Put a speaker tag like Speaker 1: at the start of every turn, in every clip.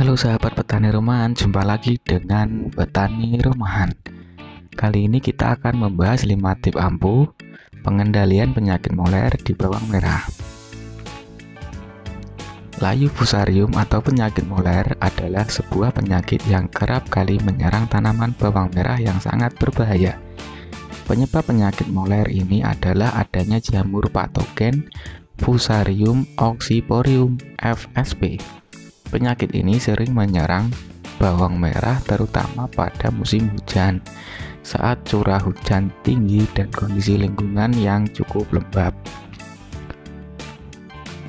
Speaker 1: Halo sahabat petani rumahan, jumpa lagi dengan petani rumahan. Kali ini kita akan membahas 5 tips ampuh pengendalian penyakit moler di bawang merah. Layu fusarium atau penyakit moler adalah sebuah penyakit yang kerap kali menyerang tanaman bawang merah yang sangat berbahaya. Penyebab penyakit moler ini adalah adanya jamur patogen Fusarium oxyporium (FSP). Penyakit ini sering menyerang bawang merah terutama pada musim hujan, saat curah hujan tinggi dan kondisi lingkungan yang cukup lembab.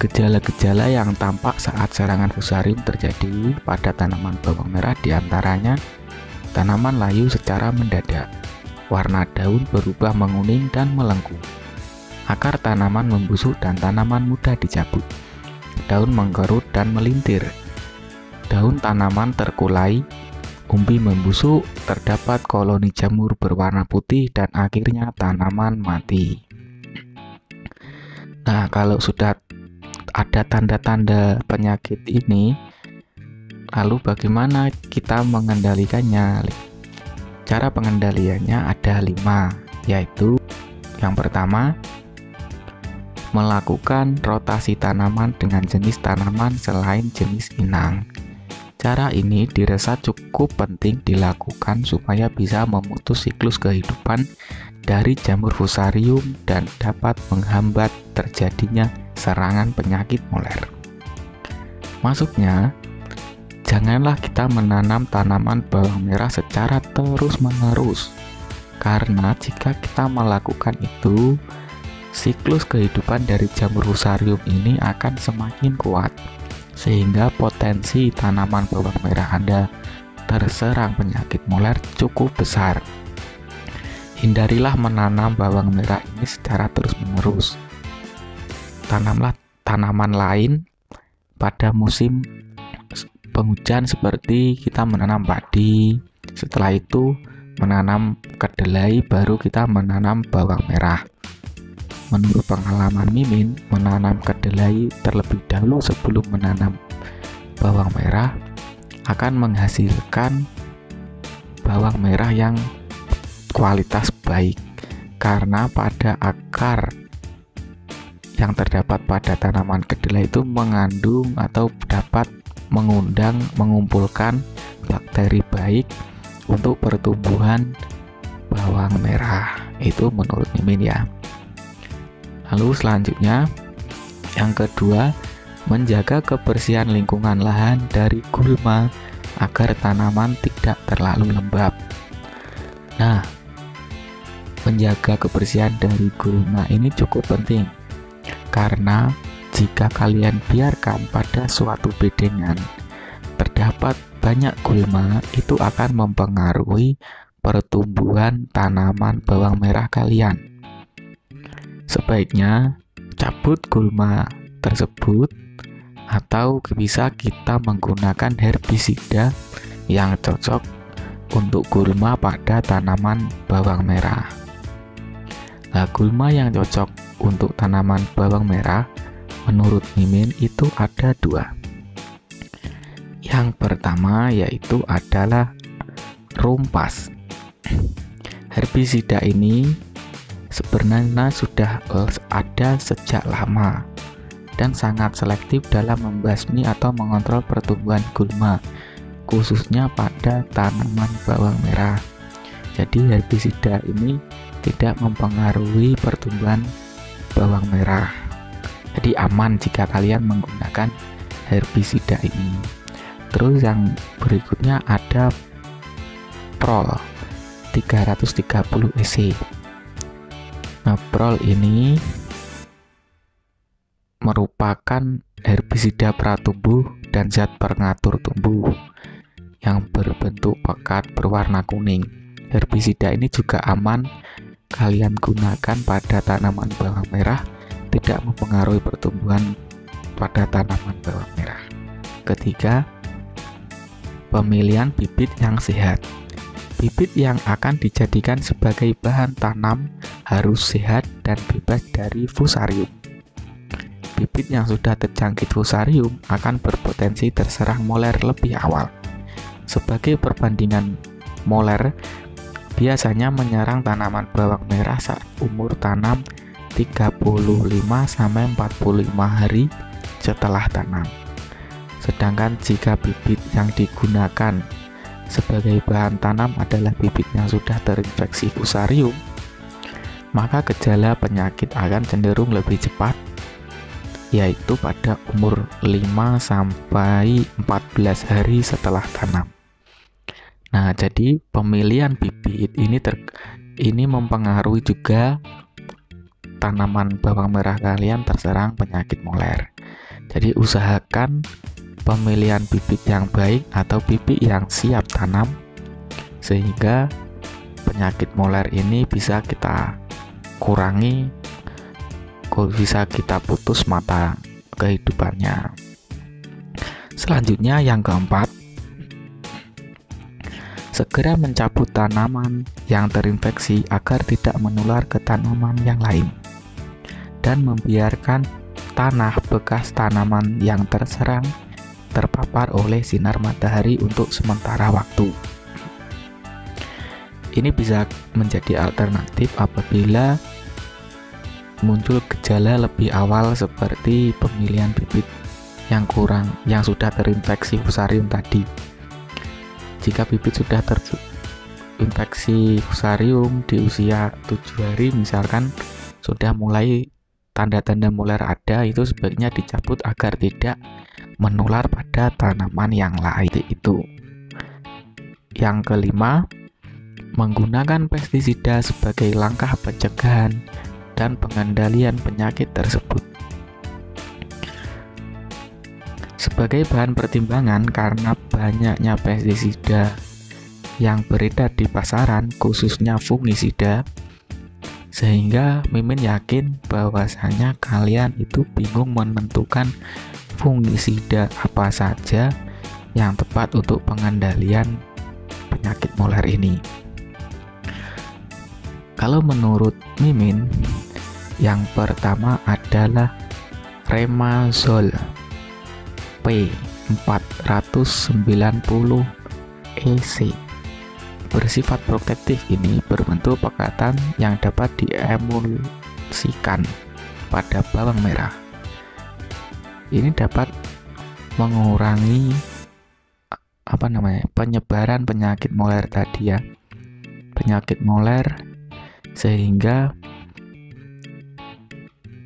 Speaker 1: Gejala-gejala yang tampak saat serangan fusarium terjadi pada tanaman bawang merah diantaranya tanaman layu secara mendadak, warna daun berubah menguning dan melengkung, akar tanaman membusuk dan tanaman mudah dicabut, daun mengkerut dan melintir, daun tanaman terkulai, umbi membusuk, terdapat koloni jamur berwarna putih, dan akhirnya tanaman mati. Nah, kalau sudah ada tanda-tanda penyakit ini, lalu bagaimana kita mengendalikannya? Cara pengendaliannya ada 5, yaitu yang pertama, melakukan rotasi tanaman dengan jenis tanaman selain jenis inang. Cara ini dirasa cukup penting dilakukan supaya bisa memutus siklus kehidupan dari jamur fusarium dan dapat menghambat terjadinya serangan penyakit moler. Maksudnya, janganlah kita menanam tanaman bawang merah secara terus-menerus, karena jika kita melakukan itu, siklus kehidupan dari jamur fusarium ini akan semakin kuat, sehingga potensi tanaman bawang merah Anda terserang penyakit moler cukup besar. Hindarilah menanam bawang merah ini secara terus-menerus. Tanamlah tanaman lain pada musim penghujan seperti kita menanam padi, setelah itu menanam kedelai, baru kita menanam bawang merah. Menurut pengalaman Mimin, menanam kedelai terlebih dahulu sebelum menanam bawang merah akan menghasilkan bawang merah yang kualitas baik, karena pada akar yang terdapat pada tanaman kedelai itu mengandung atau dapat mengumpulkan bakteri baik untuk pertumbuhan bawang merah. Itu menurut Mimin ya. Lalu selanjutnya, yang kedua, menjaga kebersihan lingkungan lahan dari gulma agar tanaman tidak terlalu lembab. Nah, menjaga kebersihan dari gulma ini cukup penting, karena jika kalian biarkan pada suatu bedengan terdapat banyak gulma, itu akan mempengaruhi pertumbuhan tanaman bawang merah kalian. Sebaiknya cabut gulma tersebut, atau bisa kita menggunakan herbisida yang cocok untuk gulma pada tanaman bawang merah. Nah, gulma yang cocok untuk tanaman bawang merah menurut Mimin itu ada 2. Yang pertama yaitu adalah rumpas. Herbisida ini sebenarnya sudah ada sejak lama dan sangat selektif dalam membasmi atau mengontrol pertumbuhan gulma, khususnya pada tanaman bawang merah. Jadi herbisida ini tidak mempengaruhi pertumbuhan bawang merah. Jadi aman jika kalian menggunakan herbisida ini. Terus yang berikutnya ada Prol 330 EC. Nah, Prol ini merupakan herbisida pratumbuh dan zat pengatur tumbuh yang berbentuk pekat berwarna kuning. Herbisida ini juga aman kalian gunakan pada tanaman bawang merah, tidak mempengaruhi pertumbuhan pada tanaman bawang merah. Ketiga, pemilihan bibit yang sehat. Bibit yang akan dijadikan sebagai bahan tanam harus sehat dan bebas dari fusarium. bibit yang sudah terjangkit fusarium akan berpotensi terserang moler lebih awal. Sebagai perbandingan, moler biasanya menyerang tanaman bawang merah saat umur tanam 35-45 hari setelah tanam. Sedangkan jika bibit yang digunakan sebagai bahan tanam adalah bibit yang sudah terinfeksi fusarium, maka gejala penyakit akan cenderung lebih cepat, yaitu pada umur 5-14 hari setelah tanam. Nah, jadi pemilihan bibit ini mempengaruhi juga tanaman bawang merah kalian terserang penyakit moler. Jadi usahakan pemilihan bibit yang baik atau bibit yang siap tanam, sehingga penyakit moler ini bisa kita kurangi, bisa kita putus mata kehidupannya. Selanjutnya yang keempat, segera mencabut tanaman yang terinfeksi agar tidak menular ke tanaman yang lain, dan membiarkan tanah bekas tanaman yang terserang terpapar oleh sinar matahari untuk sementara waktu. Ini bisa menjadi alternatif apabila muncul gejala lebih awal seperti pemilihan bibit yang sudah terinfeksi fusarium tadi. Jika bibit sudah terinfeksi fusarium di usia 7 hari misalkan, sudah mulai tanda-tanda moler ada, itu sebaiknya dicabut agar tidak menular pada tanaman yang lain itu. Yang kelima, menggunakan pestisida sebagai langkah pencegahan dan pengendalian penyakit tersebut. Sebagai bahan pertimbangan, karena banyaknya pestisida yang beredar di pasaran, khususnya fungisida, sehingga Mimin yakin bahwasanya kalian itu bingung menentukan fungisida apa saja yang tepat untuk pengendalian penyakit moler ini. Kalau menurut Mimin, yang pertama adalah Remazol P490 EC. Bersifat protektif, ini berbentuk pekatan yang dapat diemulsikan pada bawang merah. Ini dapat mengurangi penyebaran penyakit moler tadi ya. Penyakit moler, sehingga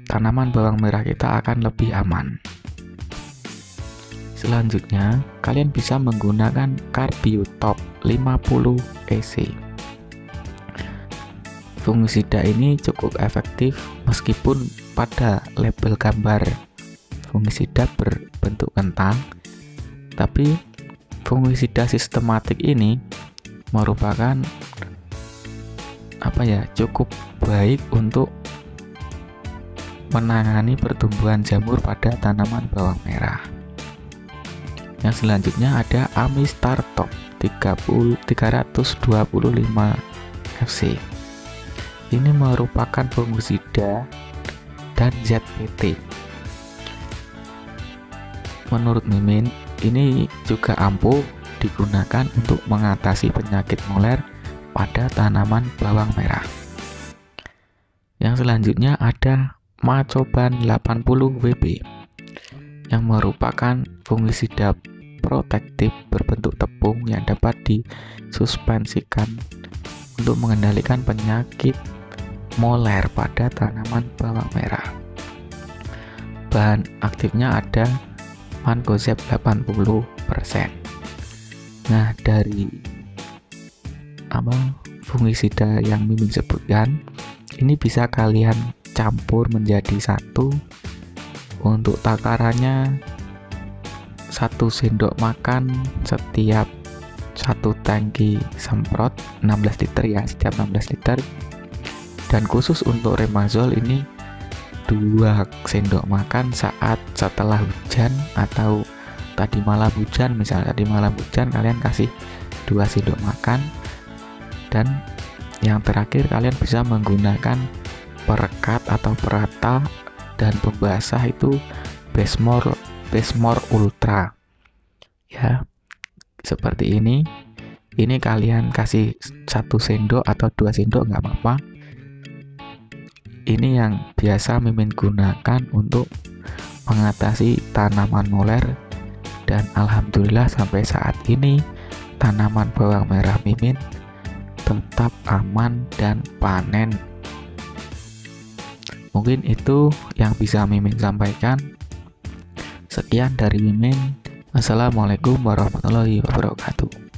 Speaker 1: tanaman bawang merah kita akan lebih aman. Selanjutnya, kalian bisa menggunakan Carbiotop 50 EC. Fungisida ini cukup efektif meskipun pada label gambar fungisida berbentuk kentang, tapi fungisida sistematik ini merupakan cukup baik untuk menangani pertumbuhan jamur pada tanaman bawang merah. Yang selanjutnya ada Amistar Top 325 FC. Ini merupakan fungisida dan ZPT. Menurut Mimin, ini juga ampuh digunakan untuk mengatasi penyakit moler pada tanaman bawang merah. Yang selanjutnya ada Macoban 80 WB yang merupakan fungisida protektif berbentuk tepung yang dapat disuspensikan untuk mengendalikan penyakit moler pada tanaman bawang merah. Bahan aktifnya ada Mancozeb 80%. Nah, dari fungisida yang Mimin sebutkan, ini bisa kalian campur menjadi satu. Untuk takarannya 1 sendok makan setiap 1 tangki semprot 16 liter ya, setiap 16 liter. Dan khusus untuk Remazol ini 2 sendok makan saat setelah hujan atau tadi malam hujan. Misalnya tadi malam hujan kalian kasih 2 sendok makan. Dan yang terakhir kalian bisa menggunakan perekat atau perata dan pembasah itu Bestmore Ultra ya, seperti ini. Ini kalian kasih 1 sendok atau 2 sendok nggak apa-apa. Ini yang biasa Mimin gunakan untuk mengatasi tanaman moler, dan alhamdulillah sampai saat ini tanaman bawang merah Mimin tetap aman dan panen. Mungkin itu yang bisa Mimin sampaikan. Sekian dari Mimin. Wassalamualaikum warahmatullahi wabarakatuh.